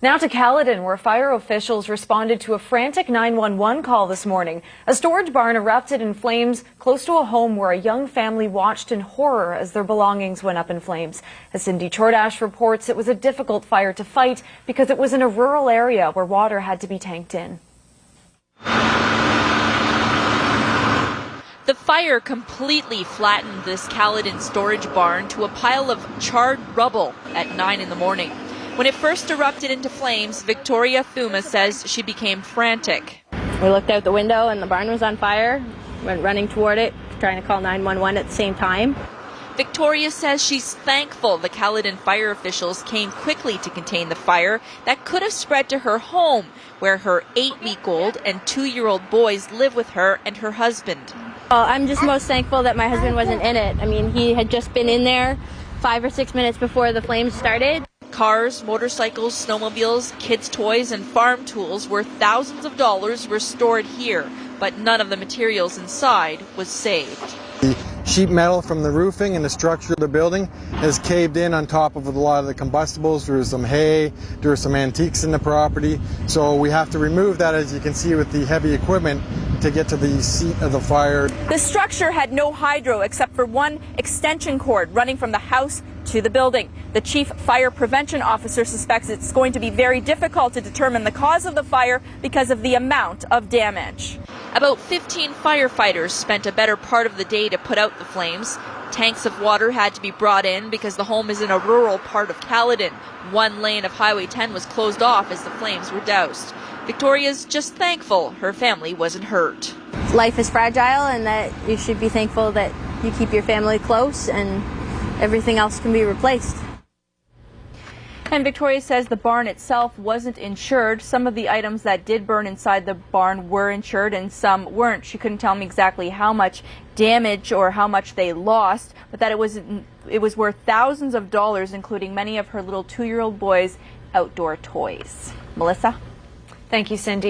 Now to Caledon, where fire officials responded to a frantic 911 call this morning. A storage barn erupted in flames close to a home where a young family watched in horror as their belongings went up in flames. As Cindy Chordash reports, it was a difficult fire to fight because it was in a rural area where water had to be tanked in. The fire completely flattened this Caledon storage barn to a pile of charred rubble at 9 in the morning. When it first erupted into flames, Victoria Fuma says she became frantic. We looked out the window and the barn was on fire, went running toward it, trying to call 911 at the same time. Victoria says she's thankful the Caledon fire officials came quickly to contain the fire that could have spread to her home, where her 8-week-old and 2-year-old boys live with her and her husband. Well, I'm just most thankful that my husband wasn't in it. I mean, he had just been in there 5 or 6 minutes before the flames started. Cars, motorcycles, snowmobiles, kids' toys, and farm tools worth thousands of dollars were stored here, but none of the materials inside was saved. The sheet metal from the roofing and the structure of the building has caved in on top of a lot of the combustibles. There was some hay, there were some antiques in the property, so we have to remove that, as you can see, with the heavy equipment to get to the seat of the fire. The structure had no hydro except for one extension cord running from the house to the building. The chief fire prevention officer suspects it's going to be very difficult to determine the cause of the fire because of the amount of damage. About 15 firefighters spent a better part of the day to put out the flames. Tanks of water had to be brought in because the home is in a rural part of Caledon. One lane of Highway 10 was closed off as the flames were doused. Victoria's just thankful her family wasn't hurt. Life is fragile, and that you should be thankful that you keep your family close and everything else can be replaced. And Victoria says the barn itself wasn't insured. Some of the items that did burn inside the barn were insured and some weren't. She couldn't tell me exactly how much damage or how much they lost, but that it was worth thousands of dollars, including many of her little 2-year-old boys' outdoor toys. Melissa? Thank you, Cindy.